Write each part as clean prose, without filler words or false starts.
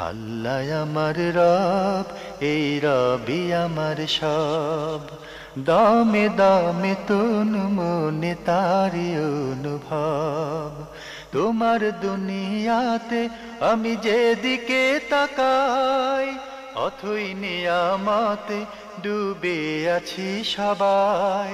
আল্লাহ আমার রব, এই রবি আমার সব। দামে দামে তন মনে তারি অনুভব। তোমার দুনিয়াতে আমি যেদিকে তাকাই, অথই নিয়ামতে ডুবে আছি সবাই।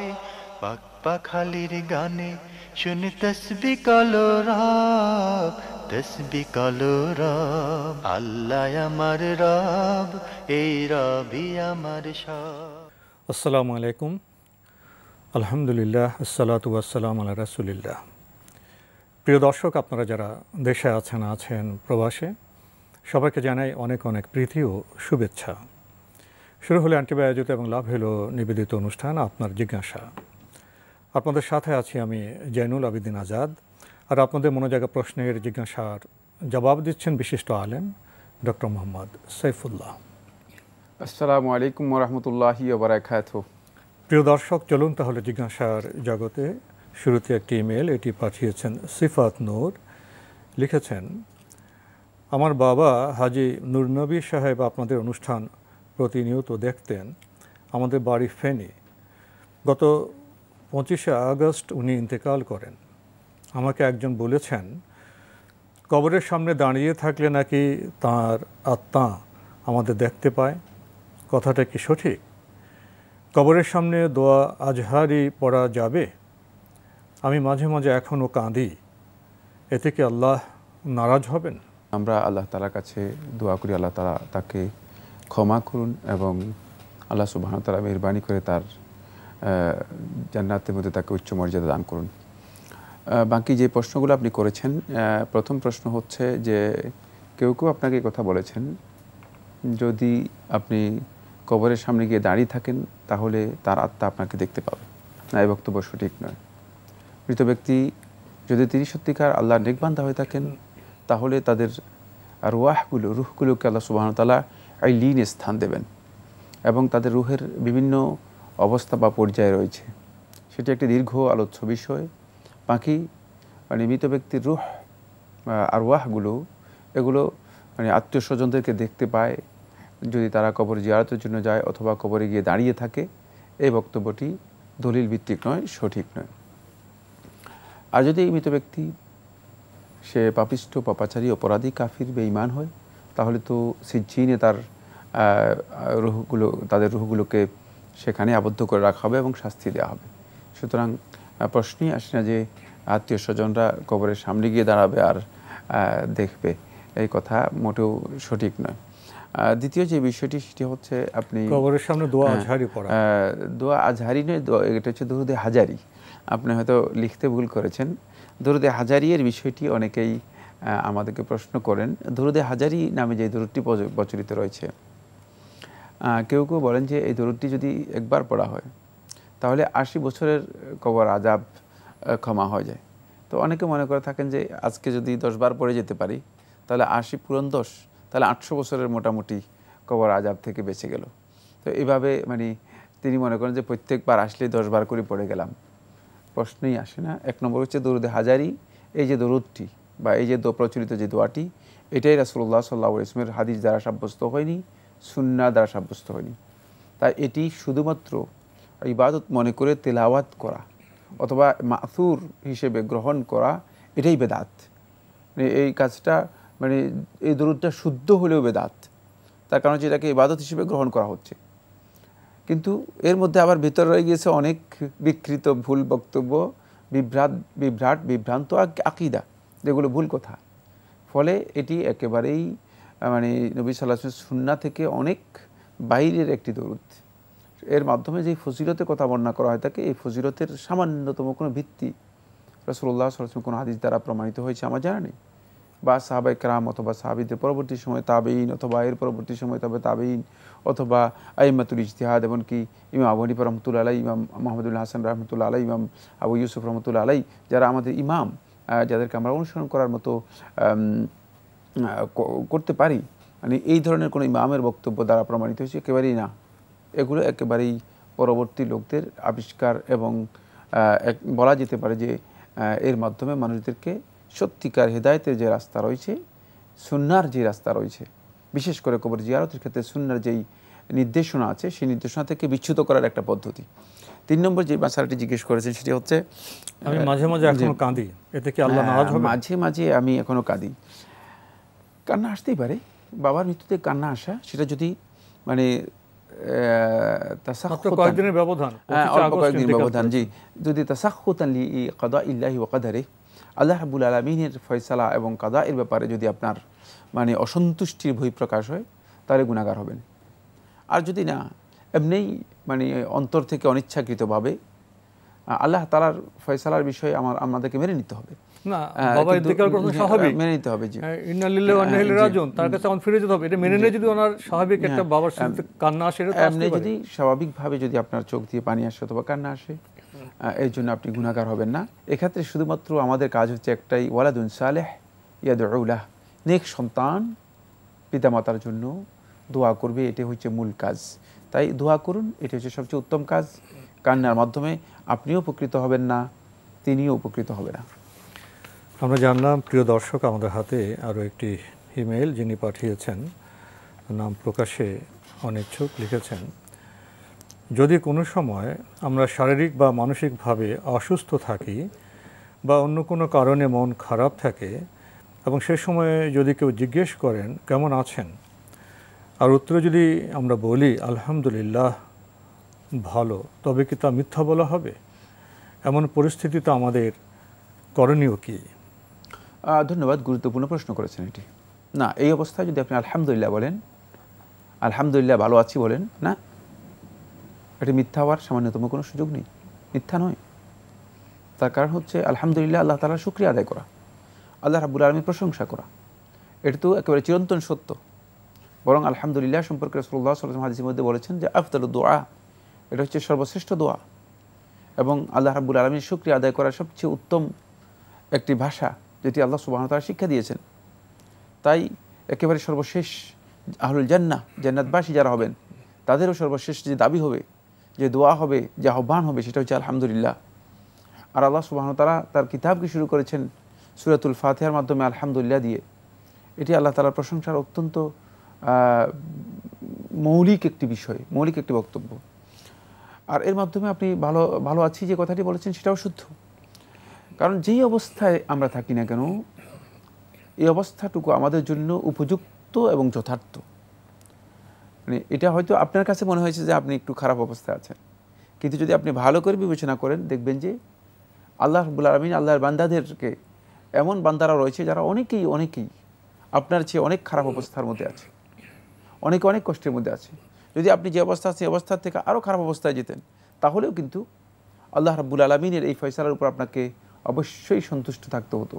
পাক পাখালির গানে শুনি তসবিহ কলরব, তসবিহ কলরব। আল্লাহ আমার রব, এই রবি আমার সব। আসসালামু আলাইকুম, আলহামদুলিল্লাহ, আসসালাতু ওয়াসসালামু আলা রাসূলিল্লাহ। প্রিয় দর্শক, আপনারা যারা দেশে আছেন প্রবাসে, সবাইকে জানাই অনেক অনেক প্রীতি ও শুভেচ্ছা। শুরু হলো অ্যান্টিবায়োটিক এবং লাভ হলো নিবেদিত অনুষ্ঠান আপনার জিজ্ঞাসা। আপনাদের সাথে আছি আমি জয়নুল আবেদিন আজাদ, আর আপনাদের মনোজাগা প্রশ্নের জিজ্ঞাসার জবাব দিচ্ছেন বিশিষ্ট আলেম ডক্টর মোহাম্মদ সাইফুল্লাহ। আসসালামু আলাইকুম ওয়া রাহমাতুল্লাহি ওয়া বারাকাতুহু। প্রিয় দর্শক, চলুন তাহলে জিজ্ঞাসার জগতে। শুরুতে একটি ইমেল, এটি পাঠিয়েছেন সিফাত নূর। লিখেছেন, আমার বাবা হাজি নূরনবী সাহেব আপনাদের অনুষ্ঠান প্রতিনিয়ত দেখতেন। আমাদের বাড়ি ফেনী। গত 25শে আগস্ট উনি ইন্তেকাল করেন। আমাকে একজন বলেছেন, কবরের সামনে দাঁড়িয়ে থাকলে নাকি তার আত্মা আমাদের দেখতে পায়। কথাটা কি সঠিক? কবরের সামনে দোয়া আজহারি পড়া যাবে? আমি মাঝে মাঝে এখনও কাঁদি। এতে কি আল্লাহ নারাজ হবেন? আমরা আল্লাহ তাআলার কাছে দোয়া করি, আল্লাহ তাআলা তাকে ক্ষমা করুন এবং আল্লাহ সুবহানাহু ওয়া তাআলা মেহেরবানি করে তার জান্নাতের মধ্যে তাকে উচ্চ মর্যাদা দান করুন। বাকি যে প্রশ্নগুলো আপনি করেছেন, প্রথম প্রশ্ন হচ্ছে যে কেউ আপনাকে কথা বলেছেন, যদি আপনি কবরের সামনে গিয়ে দাঁড়িয়ে থাকেন তাহলে তার আত্মা আপনাকে দেখতে পাবে না। এই বক্তব্য সঠিক নয়। মৃত ব্যক্তি যদি তিনি সত্যিকার আল্লাহর নেকবান্দা হয়ে থাকেন, তাহলে তাদের রুহগুলোকে আল্লাহ সুবহানাহু ওয়া তাআলা আইলিনে স্থান দেবেন এবং তাদের রুহের বিভিন্ন অবস্থা বা পর্যায়ে রয়েছে। সেটি একটি দীর্ঘ আলোচ্য বিষয়। বাকি মৃত ব্যক্তির রুহ আরওয়াহগুলো, এগুলো আত্মীয় স্বজনদেরকে দেখতে পায় যদি তারা কবর জিয়ারতের জন্য যায় অথবা কবরে গিয়ে দাঁড়িয়ে থাকে। এই বক্তব্যটি দলিল ভিত্তিক নয়, সঠিক নয়। আর যদি এই মৃত ব্যক্তি সে পাপিষ্ঠ, পাপাচারী, অপরাধী, কাফির, বেঈমান হয়, তাহলে তো সিজ্জিনে তাদের রুহগুলোকে সেখানে আবদ্ধ করে রাখা হবে এবং শাস্তি দেওয়া হবে। সুতরাং প্রশ্নই আসে না যে আত্মীয় স্বজনরা কবরের সামনে গিয়ে দাঁড়াবে আর দেখবে। এই কথা মোটেও সঠিক নয়। দ্বিতীয় যে বিষয়টি, সেটি হচ্ছে আপনি কবরের সামনে দোয়া আজহারি পড়া। দোয়া আজহারি নয়, এটা হচ্ছে দুরুদে হাজারি। আপনি হয়তো লিখতে ভুল করেছেন। দুরুদে হাজারি এর বিষয়টি অনেকেই আমাদেরকে প্রশ্ন করেন। দুরুদে হাজারি নামে যে দুরুদটি প্রচলিত রয়েছে, কেউ বলেন যে এই দুরুদটি যদি একবার পড়া হয় তাহলে 80 বছরের কবর আযাব ক্ষমা হয়ে যায়। তো অনেকে মনে করে থাকেন যে আজকে যদি 10 বার পড়ে যেতে পারি তাহলে 80 পূরণ 10, তাহলে 800 বছরের মোটামুটি কবর আযাব থেকে বেঁচে গেল। তো এইভাবে তিনি মনে করেন যে প্রত্যেকবার আসলে 10 বার করে পড়ে গেলাম। প্রশ্নই আসে না। এক নম্বর হচ্ছে দরুদে হাজারি, এই যে দরুদটি বা এই যে প্রচলিত যে দোয়াটি, এটাই রাসূলুল্লাহ সাল্লাল্লাহু আলাইহি ওয়াসাল্লামের হাদিস দ্বারা সাব্যস্ত হয়নি, সুন্নাহ দ্বারা সাব্যস্ত হয়নি। তাই এটি শুধুমাত্র ইবাদত মনে করে তেলাওয়াত করা অথবা মাসুর হিসেবে গ্রহণ করা, এটাই বেদাত। এই কাজটা এই দরুদটা শুদ্ধ হলেও বেদাত। তার কারণ হচ্ছে এটাকে ইবাদত হিসেবে গ্রহণ করা হচ্ছে, কিন্তু এর মধ্যে আবার ভিতরে রয়ে গিয়েছে অনেক বিকৃত ভুল বক্তব্য, বিভ্রান্ত আকীদা, যেগুলো ভুল কথা। ফলে এটি একেবারেই নবী সাল্লাল্লাহু আলাইহি ওয়াসাল্লামের সুন্নাহ থেকে অনেক বাইরের একটি দরুদ। এর মাধ্যমে যে ফজিলতের কথা বর্ণনা করা হয় থাকে, এই ফজিলতের সামান্যতম কোনো ভিত্তি রাসূলুল্লাহ সাল্লাল্লাহু আলাইহি ওয়াসাল্লাম কোনো হাদিস দ্বারা প্রমাণিত হয়েছে আমার জানা নেই, বা সাহাবায়ে কেরাম অথবা সাহাবীদের পরবর্তী সময় তাবেঈন অথবা এর পরবর্তী সময় তবে তাবেঈন অথবা আইম্মাতুল ইজতিহাদ, এমনকি ইমাম আবু হানিফা রাহমাতুল্লাহ আলাইহি, ইমাম মুহাম্মদুল হাসান রাহমাতুল্লাহ আলাইহি, ইমাম আবু ইউসুফ রাহমাতুল্লাহ আলাইহি, যারা আমাদের ইমাম, যাদেরকে আমরা অনুসরণ করার মতো করতে পারি, এই ধরনের কোনো ইমামের বক্তব্য দ্বারা প্রমাণিত হয়েছে একেবারেই না। এগুলো একেবারেই পরবর্তী লোকদের আবিষ্কার এবং বলা যেতে পারে যে এর মাধ্যমে মানুষদেরকে সত্যিকার হেদায়েতের যে রাস্তা রয়েছে, সুন্নাহর যে রাস্তা রয়েছে, বিশেষ করে কবর জিয়ারতের ক্ষেত্রে সুন্নাহর যেই নির্দেশনা আছে সেই নির্দেশনা থেকে বিচ্যুত করার একটা পদ্ধতি। 3 নম্বর যে মাসালাটি জিজ্ঞেস করেছেন সেটি হচ্ছে আমি মাঝে মাঝে এখনো কাঁদি, এতে কি আল্লাহ নারাজ হবে? মাঝে মাঝে আমি এখনো কাঁদি, কান্না আসতেই পারে। বাবার মৃত্যুতে কান্না আসা, সেটা যদি মানে কয়েকদিনের ব্যবধান, অল্প কয়েকদিন ব্যবধান, জি, যদি তাসাখুতান লিকাদাইল্লাহি ওয়া কাদারিহি, আল্লাহ রাব্বুল আলামিনের ফয়সালা এবং কাদায়ের ব্যাপারে যদি আপনার মানে অসন্তুষ্টির বহিঃপ্রকাশ হয়, তাহলে গুনাহগার হবেন। আর যদি না, এমনিই মানে অন্তর থেকে অনিচ্ছাকৃতভাবে আল্লাহ তাআলার ফয়সালার বিষয়ে আমাদেরকে মেনে নিতে হবে। না, বাবা ইন্তেকাল করেন স্বাভাবিক, মেনে নিতে হবে, জি, ইন্না লিল্লাহি ওয়া ইন্না ইলাইহি রাজিউন, তার কাছে এখন ফিরে যেতে হবে। এটা মেনে নিয়ে যদি ওনার স্বাভাবিক একটা বাবার সাথে কান্না আসে, এটা এমনি যদি স্বাভাবিকভাবে যদি আপনার চোখ দিয়ে পানি আসে অথবা কান্না আসে, এই জন্য আপনি গুনাহগার হবেন না। এক্ষেত্রে শুধুমাত্র আমাদের কাজ হচ্ছে একটাই, ওয়ালাদুন সালেহ ইয়াদউ লাহ, নেক সন্তান পিতামাতার জন্য দোয়া করবে, এটা হচ্ছে মূল কাজ। তাই দোয়া করুন, এটা হচ্ছে সবচেয়ে উত্তম কাজ। কান্নার মাধ্যমে আপনিও উপকৃত হবেন না, তিনিও উপকৃত হবে না। আমরা জানলাম, প্রিয় দর্শক, আমাদের হাতে আরও একটি ইমেইল যিনি পাঠিয়েছেন, নাম প্রকাশে অনিচ্ছুক, লিখেছেন, যদি কোনো সময় আমরা শারীরিক বা মানসিকভাবে অসুস্থ থাকি বা অন্য কোনো কারণে মন খারাপ থাকে এবং সে সময়ে যদি কেউ জিজ্ঞেস করেন কেমন আছেন, আর উত্তরে যদি আমরা বলি আলহামদুলিল্লাহ ভালো, তবে কি তা মিথ্যা বলা হবে? এমন পরিস্থিতিতে আমাদের করণীয় কি? ধন্যবাদ, গুরুত্বপূর্ণ প্রশ্ন করেছেন এটি। না, এই অবস্থায় যদি আপনি আলহামদুলিল্লাহ বলেন, আলহামদুলিল্লাহ ভালো আছি বলেন, না, এটি মিথ্যা হওয়ার সামান্যতম কোনো সুযোগ নেই, মিথ্যা নয়। তার কারণ হচ্ছে আলহামদুলিল্লাহ আল্লাহ তাআলার শুকরিয়া আদায় করা, আল্লাহ রাব্বুল আলামিনের প্রশংসা করা, এটা তো একেবারে চিরন্তন সত্য। বরং আলহামদুলিল্লাহ সম্পর্কে রাসূলুল্লাহ সাল্লাল্লাহু আলাইহি ওয়াসাল্লাম হাদিসের মধ্যে বলেছেন যে আফদালুদ দুআ, এটা হচ্ছে সর্বশ্রেষ্ঠ দোয়া এবং আল্লাহ রাব্বুল আলামিনের শুকরিয়া আদায় করার সবচেয়ে উত্তম একটি ভাষা, যেটি আল্লাহ সুবহানাহু ওয়া তাআলা শিক্ষা দিয়েছেন। তাই একেবারে সর্বশেষ আহলুল জান্নাহ, জান্নাতবাসী যারা হবেন, তাদেরও সর্বশেষ যে দাবি হবে, যে দোয়া হবে, যে আহ্বান হবে, সেটা হচ্ছে আলহামদুলিল্লাহ। আর আল্লাহ সুবহানাহু ওয়া তাআলা তার কিতাবকে শুরু করেছেন সূরাতুল ফাতিহার মাধ্যমে আলহামদুলিল্লাহ দিয়ে। এটি আল্লাহ তাআলার প্রশংসার অত্যন্ত মৌলিক একটি বিষয়, মৌলিক একটি বক্তব্য। আর এর মাধ্যমে আপনি ভালো আছি যে কথাটি বলেছেন, সেটাও শুদ্ধ। কারণ যেই অবস্থায় আমরা থাকি না কেন, এই অবস্থাটুকু আমাদের জন্য উপযুক্ত এবং যথার্থ। মানে এটা হয়তো আপনার কাছে মনে হয়েছে যে আপনি একটু খারাপ অবস্থায় আছেন, কিন্তু যদি আপনি ভালো করে বিবেচনা করেন, দেখবেন যে আল্লাহ রাব্বুল আলামিন আল্লাহর বান্দাদেরকে, এমন বান্দারা রয়েছে যারা অনেকেই আপনার চেয়ে অনেক খারাপ অবস্থার মধ্যে আছে, অনেক কষ্টের মধ্যে আছে। যদি আপনি যে অবস্থা আছে, অবস্থার থেকে আরও খারাপ অবস্থায় যেতেন, তাহলেও কিন্তু আল্লাহ রাব্বুল আলামিনের এই ফয়সালার উপর আপনাকে অবশ্যই সন্তুষ্ট থাকতে হতো।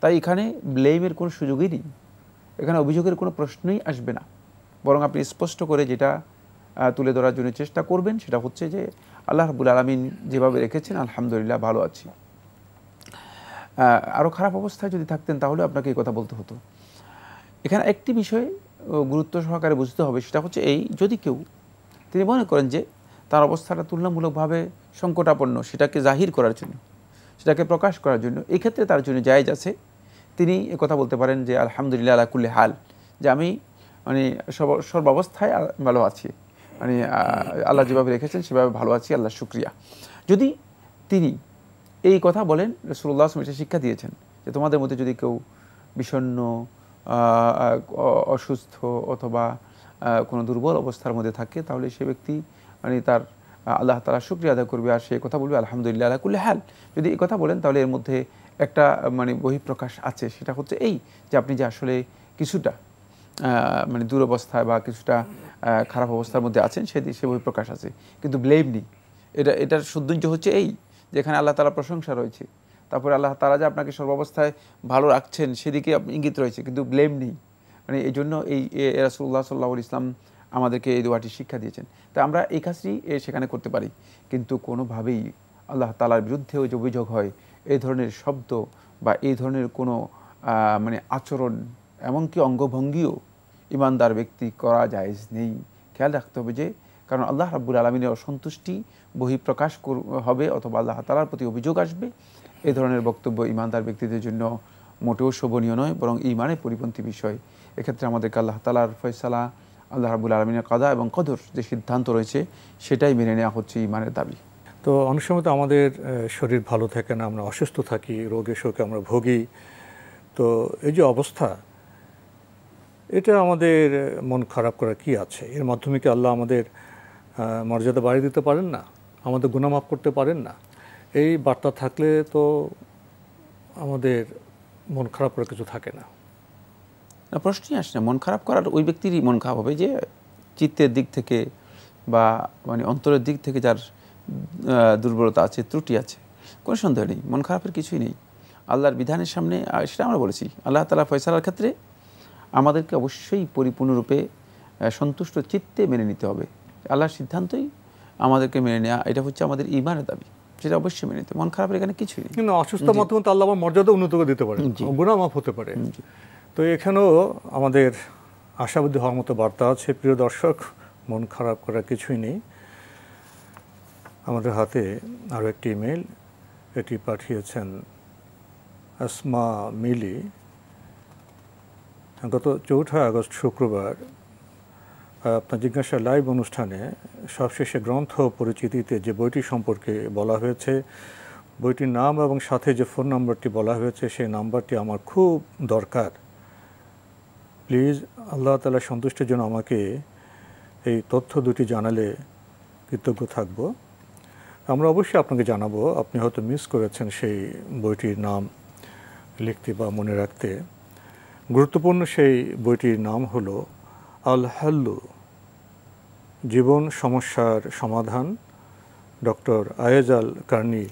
তাই এখানে ব্লেমের কোনো সুযোগই নেই, এখানে অভিযোগের কোনো প্রশ্নই আসবে না। বরং আপনি স্পষ্ট করে যেটা তুলে ধরার জন্য চেষ্টা করবেন, সেটা হচ্ছে যে আল্লাহ রাব্বুল আলামিন যেভাবে রেখেছেন, আলহামদুলিল্লাহ ভালো আছি। আরও খারাপ অবস্থায় যদি থাকতেন, তাহলে আপনাকে এই কথা বলতে হতো। এখানে একটি বিষয় গুরুত্ব সহকারে বুঝতে হবে, সেটা হচ্ছে এই, যদি কেউ তিনি মনে করেন যে তার অবস্থাটা তুলনামূলকভাবে সংকটাপন্ন, সেটাকে জাহির করার জন্য, সেটাকে প্রকাশ করার জন্য, এই ক্ষেত্রে তার জন্য জায়েজ আছে। তিনি কথা বলতে পারেন যে আলহামদুলিল্লাহ আলা কুল্লি হাল, যে আমি মানে সর্বাবস্থায় ভালো আছি, মানে আল্লাহ যেভাবে রেখেছেন সেভাবে ভালো আছি, আল্লাহ শুকরিয়া। যদি তিনি এই কথা বলেন, রাসূলুল্লাহ সাল্লাল্লাহু আলাইহি ওয়াসাল্লাম শিক্ষা দিয়েছেন যে তোমাদের মধ্যে যদি কেউ বিষণ্ণ, অসুস্থ অথবা কোনো দুর্বল অবস্থার মধ্যে থাকে, তাহলে সে ব্যক্তি মানে তার আল্লাহ তাআলা শুকরিয়া আদায় করবে, আর সে কথা বলবে আলহামদুলিল্লাহ আলা কুল্লি হাল। যদি এই কথা বলেন, তাহলে এর মধ্যে একটা মানে বহিঃপ্রকাশ আছে, সেটা হচ্ছে এই যে আপনি যে আসলে কিছুটা মানে দুরবস্থায় বা কিছুটা খারাপ অবস্থার মধ্যে আছেন, সে বহিঃপ্রকাশ আছে, কিন্তু ব্লেম নেই। এটার সৌন্দর্য হচ্ছে এই, যেখানে আল্লাহ তাআলা প্রশংসা রয়েছে, তারপরে আল্লাহ তাআলা যে আপনাকে সর্বাবস্থায় ভালো রাখছেন সেদিকে ইঙ্গিত রয়েছে, কিন্তু ব্লেম নেই। মানে এই জন্য এই রাসূলুল্লাহ সাল্লাল্লাহু আলাইহি ওয়াসাল্লাম আমাদেরকে এই দোয়াটি শিক্ষা দিয়েছেন। তাই আমরা এই কাজটি সেখানে করতে পারি, কিন্তু কোনোভাবেই আল্লাহ তাআলার বিরুদ্ধে যে অভিযোগ হয়, এই ধরনের শব্দ বা এই ধরনের কোনো মানে আচরণ, এমনকি অঙ্গভঙ্গিও ইমানদার ব্যক্তি করা জায়েজ নেই। খেয়াল রাখতে হবে যে, কারণ আল্লাহ রাব্বুল আলামিনের অসন্তুষ্টি বহিঃপ্রকাশ হবে অথবা আল্লাহ তাআলার প্রতি অভিযোগ আসবে। এই ধরনের বক্তব্য ইমানদার ব্যক্তিদের জন্য মোটেও শোভনীয় নয়, বরং ঈমানের পরিপন্থী বিষয়। এক্ষেত্রে আমাদেরকে আল্লাহ তাআলার ফয়সালা, আল্লাহ রাব্বুল আলামিনের কাদা এবং কদর যে সিদ্ধান্ত রয়েছে সেটাই মেনে নেওয়া হচ্ছে ঈমানের দাবি। তো অনেক সময় তো আমাদের শরীর ভালো থাকে না, আমরা অসুস্থ থাকি, রোগে শোকে আমরা ভোগী। তো এই যে অবস্থা, এটা আমাদের মন খারাপ করার কি আছে? এর মাধ্যমে কি আল্লাহ আমাদের মর্যাদা বাড়িয়ে দিতে পারেন না? আমাদের গুনাহ মাফ করতে পারেন না? এই বার্তা থাকলে তো আমাদের মন খারাপ করার কিছু থাকে না। না, প্রশ্নই আসে না। মন খারাপ করার ওই ব্যক্তিরই মন খারাপ হবে যে চিত্তের দিক থেকে বা মানে অন্তরের দিক থেকে যার দুর্বলতা আছে, ত্রুটি আছে। কোনো সন্দেহ নেই, মন খারাপের কিছুই নেই। আল্লাহর বিধানের সামনে, সেটা আমরা বলেছি, আল্লাহ তাআলা ফয়সালার ক্ষেত্রে আমাদেরকে অবশ্যই পরিপূর্ণরূপে সন্তুষ্ট চিত্তে মেনে নিতে হবে। আল্লাহর সিদ্ধান্তই আমাদেরকে মেনে নেওয়া, এটা হচ্ছে আমাদের ঈমানের দাবি, সেটা অবশ্যই মেনে নিতে। মন খারাপের এখানে কিছুই নেই। কিন্তু অসুস্থতার মাধ্যমে তো আল্লাহ আমার মর্যাদা উন্নত করে দিতে পারে, গুনাহ মাফ হতে পারে। তো এখানেও আমাদের আশাবাদী হওয়ার মতো বার্তা আছে। প্রিয় দর্শক, মন খারাপ করার কিছুই নেই। আমাদের হাতে আরও একটি ইমেল, এটি পাঠিয়েছেন আসমা মিলি। গত 4 আগস্ট শুক্রবার আপনার জিজ্ঞাসা লাইভ অনুষ্ঠানে সবশেষে গ্রন্থ পরিচিতিতে যে বইটি সম্পর্কে বলা হয়েছে, বইটির নাম এবং সাথে যে ফোন নম্বরটি বলা হয়েছে, সেই নাম্বারটি আমার খুব দরকার। প্লিজ আল্লাহ তাআলার সন্তুষ্টির জন্য আমাকে এই তথ্য দুটি জানালে কৃতজ্ঞ থাকব। আমরা অবশ্যই আপনাকে জানাবো। আপনি হয়তো মিস করেছেন সেই বইটির নাম লিখতে বা মনে রাখতে। গুরুত্বপূর্ণ সেই বইটির নাম হলো আল হাল্লু, জীবন সমস্যার সমাধান। ডক্টর আয়েজ আল কারনি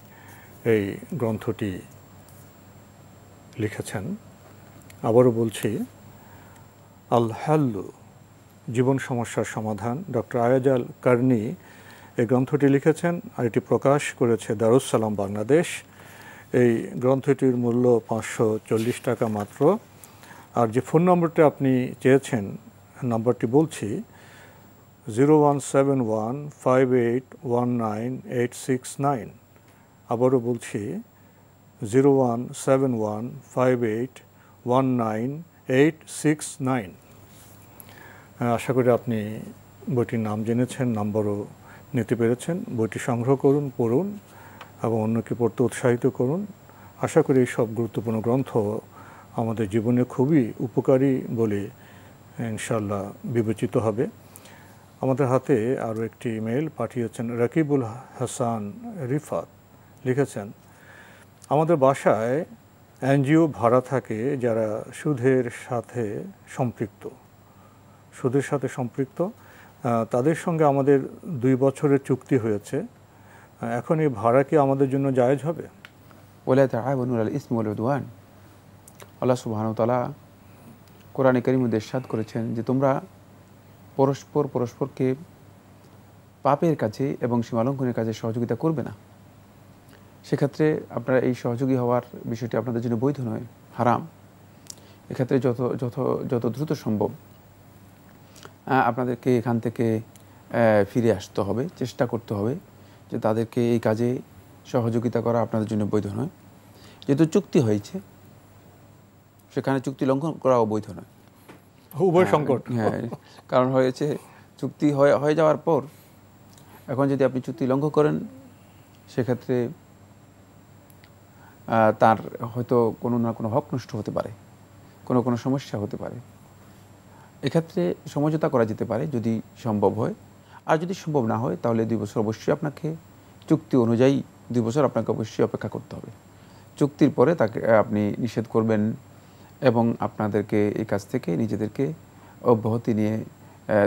এই গ্রন্থটি লিখেছেন। আবারও বলছি, আল হাল্লু, জীবন সমস্যার সমাধান। ডক্টর আয়েজ আল কারনি এই গ্রন্থটি লিখেছেন, আর এটি প্রকাশ করেছে দারুস সালাম বাংলাদেশ। এই গ্রন্থটির মূল্য 540 টাকা মাত্র। আর যে ফোন নম্বরটা আপনি চেয়েছেন, নাম্বারটি বলছি 01715819 আবারও বলছি 01715819 আশা করি আপনি বইটির নাম জেনেছেন, নাম্বারও নিতে পেরেছেন। বইটি সংগ্রহ করুন, পড়ুন এবং অন্যকে পড়তে উৎসাহিত করুন। আশা করি এই সব গুরুত্বপূর্ণ গ্রন্থ আমাদের জীবনে খুবই উপকারী বলে ইনশাআল্লাহ বিবেচিত হবে। আমাদের হাতে আরও একটি ইমেল পাঠিয়েছেন রাকিবুল হাসান রিফাত। লিখেছেন, আমাদের বাসায় এনজিও ভাড়া থাকে যারা সুদের সাথে সম্পৃক্ত। তাদের সঙ্গে আমাদের 2 বছরের চুক্তি হয়েছে। এখন এই ভাড়া কি আমাদের জন্য জায়েজ হবে? ওয়ালা তাআওয়ানু আলাল ইসমি ওয়াল উদওয়ান। আল্লাহ সুবহানাহু ওয়া তাআলা কোরআনে কারীমে ইরশাদ করেছেন যে তোমরা পরস্পরকে পাপের কাজে এবং সীমালঙ্ঘনের কাজে সহযোগিতা করবে না। সেক্ষেত্রে আপনারা এই সহযোগী হওয়ার বিষয়টি আপনাদের জন্য বৈধ নয়, হারাম। এক্ষেত্রে যত দ্রুত সম্ভব আপনাদেরকে এখান থেকে ফিরে আসতে হবে, চেষ্টা করতে হবে যে তাদেরকে এই কাজে সহযোগিতা করা আপনাদের জন্য বৈধ নয়। যেহেতু চুক্তি হয়েছে, সেখানে চুক্তি লঙ্ঘন করাও বৈধ নয়। উভয় সংকট। হ্যাঁ, কারণ হয়েছে চুক্তি হয়ে যাওয়ার পর এখন যদি আপনি চুক্তি লঙ্ঘন করেন, সেক্ষেত্রে তার হয়তো কোনো না কোনো হক নষ্ট হতে পারে, কোনো সমস্যা হতে পারে। এক্ষেত্রে সমঝোতা করা যেতে পারে যদি সম্ভব হয়। আর যদি সম্ভব না হয় তাহলে 2 বছর অবশ্যই আপনাকে চুক্তি অনুযায়ী 2 বছর আপনাকে অবশ্যই অপেক্ষা করতে হবে। চুক্তির পরে তাকে আপনি নিষেধ করবেন এবং আপনাদেরকে এই কাজ থেকে নিজেদেরকে অব্যাহতি নিয়ে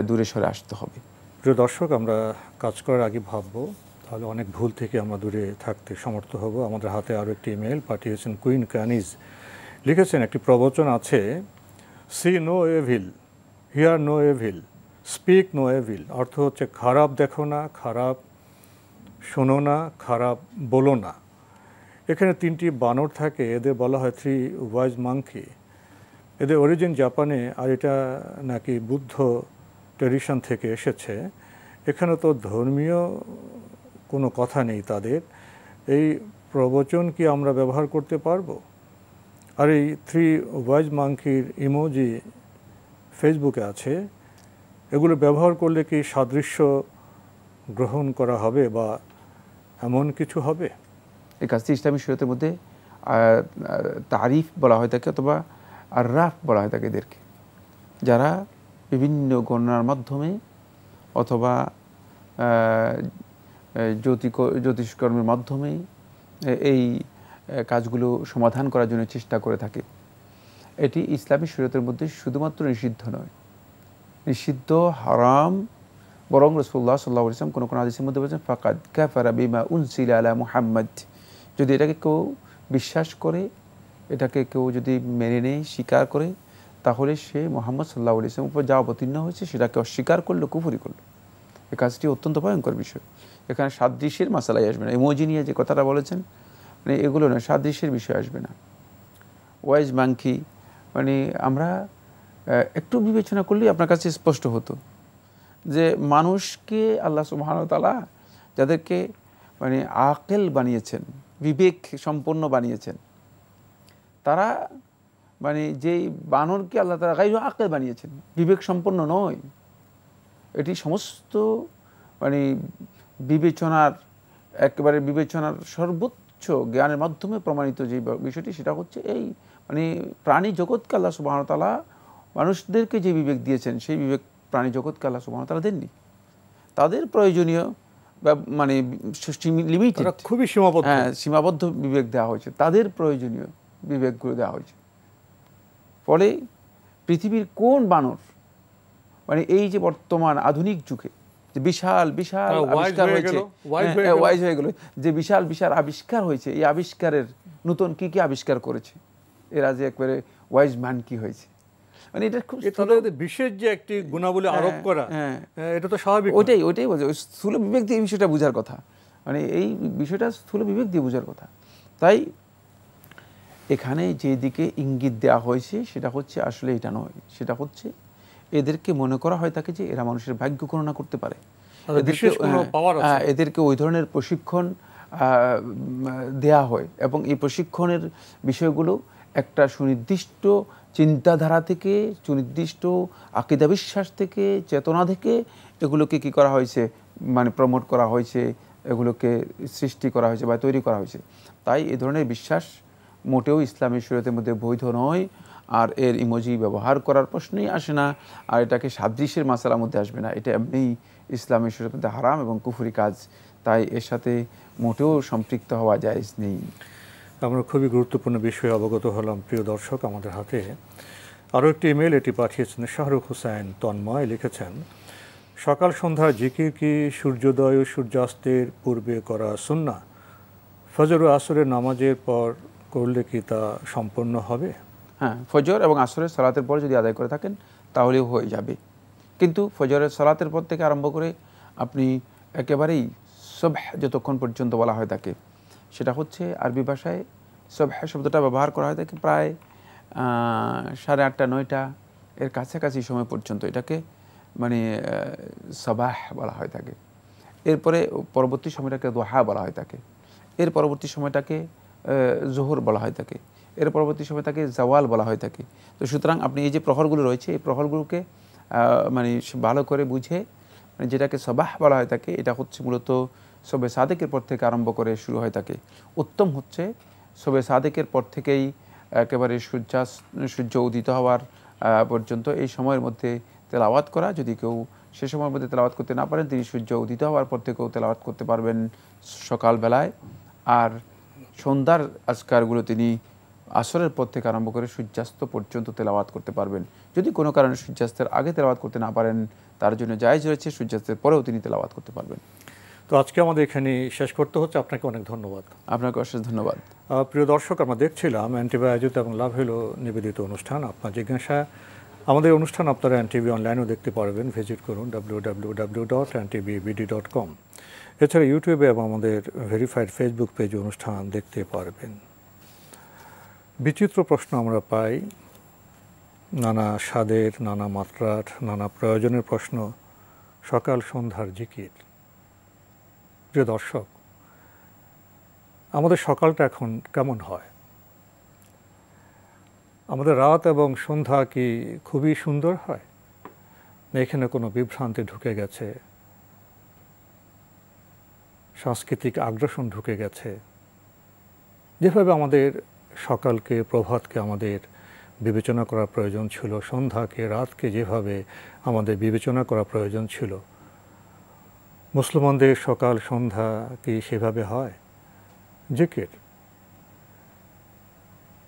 দূরে সরে আসতে হবে। প্রিয় দর্শক, আমরা কাজ করার আগে ভাববো, তাহলে অনেক ভুল থেকে আমরা দূরে থাকতে সমর্থ হব। আমাদের হাতে আরও একটি ইমেল পাঠিয়েছেন কুইন কানিজ। লিখেছেন, একটি প্রবচন আছে, see no evil, hear no evil, speak no evil. অর্থ হচ্ছে খারাপ দেখো না, খারাপ শোনো না, খারাপ বলো না। এখানে 3টি বানর থাকে, এদের বলা হয় 3 ওয়াইজ মাঙ্কি। এদের অরিজিন জাপানে, আর এটা নাকি বুদ্ধ ট্রেডিশন থেকে এসেছে। এখানে তো ধর্মীয় কোনো কথা নেই তাদের। এই প্রবচন কি আমরা ব্যবহার করতে পারবো? আর এই 3 ওয়াইজ মাঙ্কির ইমোজি ফেসবুকে আছে, এগুলো ব্যবহার করলে কি সাদৃশ্য গ্রহণ করা হবে বা এমন কিছু হবে? এই কাজটি ইসলামী শরীয়তের মধ্যে তারিফ বলা হয় থাকে অথবা আররাফ বলা হয় থাকে এদেরকে, যারা বিভিন্ন গণনার মাধ্যমে অথবা জ্যোতিষকর্মের মাধ্যমে এই কাজগুলো সমাধান করার জন্য চেষ্টা করে থাকে। এটি ইসলামী শরীয়তের মধ্যে শুধুমাত্র নিষিদ্ধ নয়, নিষিদ্ধ হারাম, বরং রাসূলুল্লাহ সাল্লাল্লাহু আলাইহি ওয়াসাল্লাম কোন হাদিসের মধ্যে বলেছেন ফাকাদ কাফারা বিমা উনজিলা আলা মুহাম্মাদ। যদি এটাকে কেউ বিশ্বাস করে, এটাকে কেউ যদি মেনে নেয়, স্বীকার করে, তাহলে সে মুহাম্মদ সাল্লাল্লাহু আলাইহি ওয়াসাল্লামের উপর যা অবতীর্ণ হয়েছে সেটাকে অস্বীকার করলো, কুফরি করলো। এই কাজটি অত্যন্ত ভয়ঙ্কর বিষয়। এখানে সাদৃশ্যের মাসালাই আসবে না। ইমোজি নিয়ে যে কথাটা বলেছেন, মানে এগুলো নয়, সাদৃশ্যের বিষয় আসবে না। ওয়াইজ মাংকি, মানে আমরা একটু বিবেচনা করলেই আপনার কাছে স্পষ্ট হতো যে মানুষকে আল্লাহ সুবহানাহু ওয়া তাআলা যাদেরকে মানে আকেল বানিয়েছেন, বিবেক সম্পন্ন বানিয়েছেন, তারা মানে যেই বানরকে আল্লাহ তাআলা গায়রু আকেল বানিয়েছেন, বিবেক সম্পন্ন নয়। এটি সমস্ত মানে বিবেচনার একেবারে বিবেচনার সর্বোচ্চ জ্ঞানের মাধ্যমে প্রমাণিত যে বিষয়টি, সেটা হচ্ছে এই মানে প্রাণী জগৎকে আল্লাহ সুবহানাহু ওয়া তাআলা মানুষদেরকে যে বিবেক দিয়েছেন, সেই বিবেক প্রাণী জগৎকে আল্লাহ সুবহানাহু ওয়া তাআলা দেননি। তাদের প্রয়োজনীয় মানে লিমিটেড, খুবই সীমাবদ্ধ, হ্যাঁ, সীমাবদ্ধ বিবেক দেওয়া হয়েছে, তাদের প্রয়োজনীয় বিবেকগুলো দেওয়া হয়েছে। ফলে পৃথিবীর কোন বানর মানে এই যে বর্তমান আধুনিক যুগে যে বিশাল বিশাল আবিষ্কার হয়েছে, ওয়াইজ হয়ে গেল, যে বিশাল বিশাল আবিষ্কার হয়েছে, এই আবিষ্কারের নতুন কি কি আবিষ্কার করেছে এরা, যে একবারে ওয়াইজ ম্যান কি হয়েছে, মানে এটা খুব বিশেষ যে একটি গুণাবলী আরোপ করা, এটা তো স্বাভাবিক। ওইটাই বলছে, স্থূল বিবেক দিয়ে এই বিষয়টা বোঝার কথা, মানে এই বিষয়টা স্থূল বিবেক দিয়ে বোঝার কথা। তাই এখানে যেদিকে ইঙ্গিত দেওয়া হয়েছে সেটা হচ্ছে আসলে এটা নয়, সেটা হচ্ছে এদেরকে মনে করা হয় থাকে যে এরা মানুষের ভাগ্য গণনা করতে পারে, এদেরকে ওই ধরনের প্রশিক্ষণ দেয়া হয়, এবং এই প্রশিক্ষণের বিষয়গুলো একটা সুনির্দিষ্ট চিন্তাধারা থেকে, সুনির্দিষ্ট আকীদা বিশ্বাস থেকে, চেতনা থেকে এগুলোকে কি করা হয়েছে, মানে প্রমোট করা হয়েছে, এগুলোকে সৃষ্টি করা হয়েছে বা তৈরি করা হয়েছে। তাই এই ধরনের বিশ্বাস মোটেও ইসলামী শরীয়তের মধ্যে বৈধ নয়, আর এর ইমোজি ব্যবহার করার প্রশ্নই আসে না, আর এটাকে সাদৃশ্যের মাসালার মধ্যে আসবে না। এটা এমনি ইসলামী শরীয়তের মধ্যে হারাম এবং কুফরি কাজ, তাই এর সাথে মোটেও সম্পৃক্ত হওয়া জায়েজ নেই। আমরা খুবই গুরুত্বপূর্ণ বিষয়ে অবগত হলাম। প্রিয় দর্শক, আমাদের হাতে আরও একটি ইমেল, এটি পাঠিয়েছেন শাহরুখ হোসেন তন্ময়। লিখেছেন, সকাল সন্ধ্যা জিকির কি সূর্যোদয় ও সূর্যাস্তের পূর্বে করা সুন্নাহ? ফজর ও আসরের নামাজের পর করলে কি তা সম্পন্ন হবে? হ্যাঁ, ফজর এবং আসরের সালাতের পর যদি আদায় করে থাকেন তাহলেও হয়ে যাবে, কিন্তু ফজরের সালাতের পর থেকে আরম্ভ করে আপনি একেবারেই সুবহ যতক্ষণ পর্যন্ত বলা হয় থাকে, সেটা হচ্ছে আরবি ভাষায় সুবহ শব্দটা ব্যবহার করা হয় থাকে প্রায় 8:30 9টা এর কাছাকাছি সময় পর্যন্ত, এটাকে মানে সাবাহ বলা হয় থাকে। এরপরে পরবর্তী সময়টাকে দোহা বলা হয় থাকে, এর পরবর্তী সময়টাকে জোহর বলা হয় থাকে, এর পরবর্তী সময়টাকে জাওয়াল বলা হয় থাকে। তো সুতরাং আপনি এই যে প্রহরগুলো রয়েছে, এই প্রহরগুলোকে মানে ভালো করে বুঝে, মানে যেটাকে সাবাহ বলা হয় থাকে, এটা হচ্ছে মূলত শবে সাদেকের পর থেকে আরম্ভ করে শুরু হয় থাকে। উত্তম হচ্ছে শবে সাদেকের পর থেকেই একেবারে সূর্য উদিত হওয়ার পর্যন্ত এই সময়ের মধ্যে তেলাওয়াত করা। যদি কেউ সে সময়ের মধ্যে তেলাওয়াত করতে না পারেন, তিনি সূর্য উদিত হওয়ার পর থেকেও তেলাওয়াত করতে পারবেন সকালবেলায়। আর সন্ধ্যার আজকারগুলো তিনি আসরের পর থেকে আরম্ভ করে সূর্যাস্ত পর্যন্ত তেলাওয়াত করতে পারবেন। যদি কোনো কারণে সূর্যাস্তের আগে তেলাওয়াত করতে না পারেন, তার জন্য জায়েজ রয়েছে, সূর্যাস্তের পরেও তিনি তেলাওয়াত করতে পারবেন। তো আজকে আমাদের এখানে শেষ করতে হচ্ছে। আপনাকে অনেক ধন্যবাদ। আপনাকে অশেষ ধন্যবাদ। প্রিয় দর্শক, আমরা দেখছিলাম এনটিভি আয়োজিত এবং লাভ হলো নিবেদিত অনুষ্ঠান আপনার জিজ্ঞাসা। আমাদের অনুষ্ঠান আপনারা এনটিভি অনলাইনেও দেখতে পারবেন, ভিজিট করুন www.ntvbd.com। এছাড়া ইউটিউবে এবং আমাদের ভেরিফাইড ফেসবুক পেজে অনুষ্ঠান দেখতে পারবেন। বিচিত্র প্রশ্ন আমরা পাই, নানা স্বাদের, নানা মাত্রার, নানা প্রয়োজনের প্রশ্ন, সকাল সন্ধ্যার জিকির। প্রিয় দর্শক, আমাদের সকালটা এখন কেমন হয়? আমাদের রাত এবং সন্ধ্যা কি খুবই সুন্দর হয়? না এখানে কোনো বিভ্রান্তি ঢুকে গেছে, সাংস্কৃতিক আগ্রাসন ঢুকে গেছে? যেভাবে আমাদের সকালকে, প্রভাতকে আমাদের বিবেচনা করা প্রয়োজন ছিল, সন্ধ্যাকে, রাতকে যেভাবে আমাদের বিবেচনা করা প্রয়োজন ছিল, মুসলমানদের সকাল সন্ধ্যা কি সেভাবে হয়? জিকির,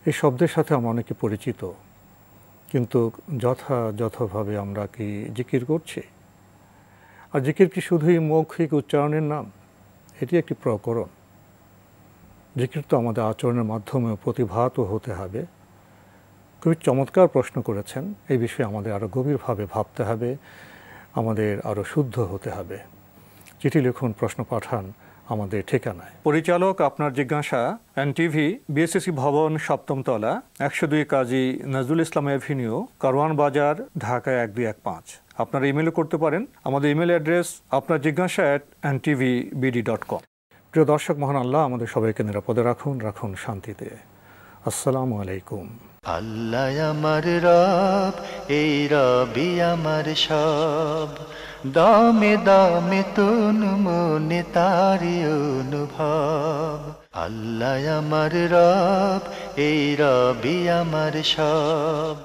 এই শব্দের সাথে আমরা অনেকে পরিচিত, কিন্তু যথাযথভাবে আমরা কি জিকির করছি? আর জিকির কি শুধুই মৌখিক উচ্চারণের নাম? এটি একটি প্রকরণ। জিকির তো আমাদের আচরণের মাধ্যমে প্রতিভাত হতে হবে। খুবই চমৎকার প্রশ্ন করেছেন। এই বিষয়ে আমাদের আরও গভীরভাবে ভাবতে হবে, আমাদের আরও শুদ্ধ হতে হবে। চিঠি লিখুন, প্রশ্ন পাঠান আমাদের ঠিকানায়। পরিচালক আপনার জিজ্ঞাসা, এনটিভি, বিএসসি ভবন, 7ম তলা, 102 কাজী নজরুল ইসলাম এভিনিউ, কারওয়ান বাজার, ঢাকা 1215। আপনারা ইমেলও করতে পারেন। আমাদের ইমেল অ্যাড্রেস আপনার জিজ্ঞাসা @ntvbd.com। প্রিয় দর্শক, মহান আল্লাহ আমাদের সবাইকে নিরাপদে রাখুন, রাখুন শান্তিতে। আসসালামু আলাইকুম। আল্লাহ আমার রব, এই রবি আমার সব, দামে দামে তুন মনে তারি অনুভব। আল্লাহ আমার রব, এই রবি আমার সব।